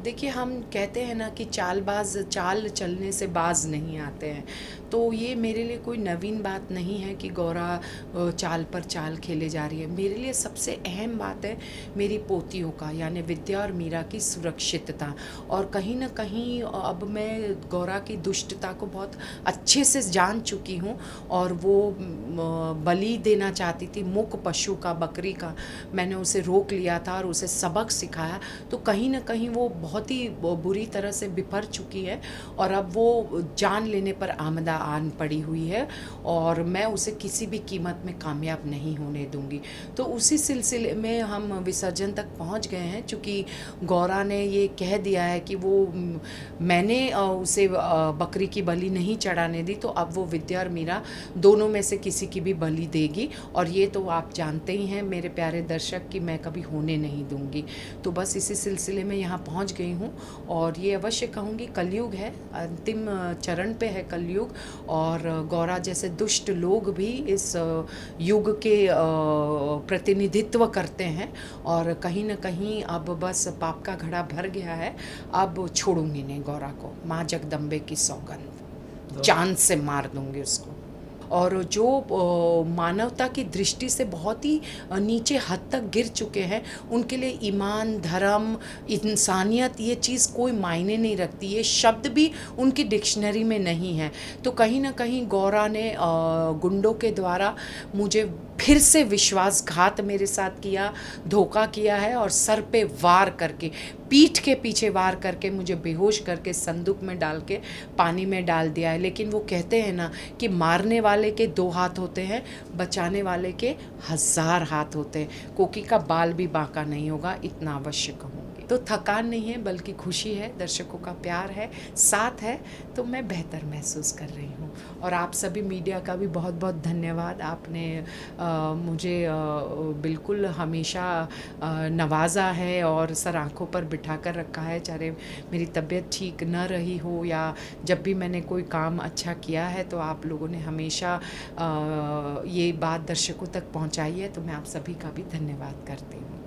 देखिए, हम कहते हैं ना कि चालबाज़ चाल चलने से बाज़ नहीं आते हैं। तो ये मेरे लिए कोई नवीन बात नहीं है कि गौरा चाल पर चाल खेले जा रही है। मेरे लिए सबसे अहम बात है मेरी पोतियों का, यानी विद्या और मीरा की सुरक्षितता। और कहीं न कहीं अब मैं गौरा की दुष्टता को बहुत अच्छे से जान चुकी हूँ। और वो बलि देना चाहती थी मूक पशु का, बकरी का। मैंने उसे रोक लिया था और उसे सबक सिखाया। तो कहीं न कहीं वो बहुत ही बुरी तरह से बिफर चुकी है और अब वो जान लेने पर आमदा आन पड़ी हुई है और मैं उसे किसी भी कीमत में कामयाब नहीं होने दूँगी। तो उसी सिलसिले में हम विसर्जन तक पहुँच गए हैं, चूँकि गौरा ने ये कह दिया है कि वो मैंने उसे बकरी की बलि नहीं चढ़ाने दी, तो अब वो विद्या और मीरा दोनों में से किसी की भी बलि देगी। और ये तो आप जानते ही हैं मेरे प्यारे दर्शक कि मैं कभी होने नहीं दूँगी। तो बस इसी सिलसिले में यहाँ पहुँच गई हूँ और ये अवश्य कहूँगी कलयुग है, अंतिम चरण पे है कलयुग। और गौरा जैसे दुष्ट लोग भी इस युग के प्रतिनिधित्व करते हैं और कहीं न कहीं अब बस पाप का घड़ा भर गया है। अब छोड़ूंगी नहीं गौरा को, माँ जगदम्बे की सौगंध, जान से मार दूंगी उसको। और जो मानवता की दृष्टि से बहुत ही नीचे हद तक गिर चुके हैं, उनके लिए ईमान, धर्म, इंसानियत ये चीज़ कोई मायने नहीं रखती। ये शब्द भी उनकी डिक्शनरी में नहीं है। तो कहीं ना कहीं गौरा ने गुंडों के द्वारा मुझे फिर से विश्वासघात मेरे साथ किया, धोखा किया है और सर पे वार करके, पीठ के पीछे वार करके मुझे बेहोश करके संदूक में डाल के पानी में डाल दिया है। लेकिन वो कहते हैं ना कि मारने वाले के 2 हाथ होते हैं, बचाने वाले के 1000 हाथ होते हैं। कोकी का बाल भी बांका नहीं होगा, इतना अवश्य कहूँगी। तो थकान नहीं है बल्कि खुशी है, दर्शकों का प्यार है, साथ है, तो मैं बेहतर महसूस कर रही हूँ। और आप सभी मीडिया का भी बहुत बहुत धन्यवाद। आपने मुझे बिल्कुल हमेशा नवाजा है और सर आँखों पर बिठा कर रखा है, चाहे मेरी तबीयत ठीक न रही हो या जब भी मैंने कोई काम अच्छा किया है, तो आप लोगों ने हमेशा ये बात दर्शकों तक पहुंचाई है। तो मैं आप सभी का भी धन्यवाद करती हूँ।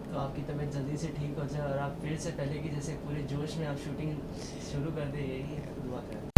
तो आपकी तबीयत जल्दी से ठीक हो जाए और आप फिर से पहले की जैसे पूरे जोश में आप शूटिंग शुरू कर दें, यही दुआ करें।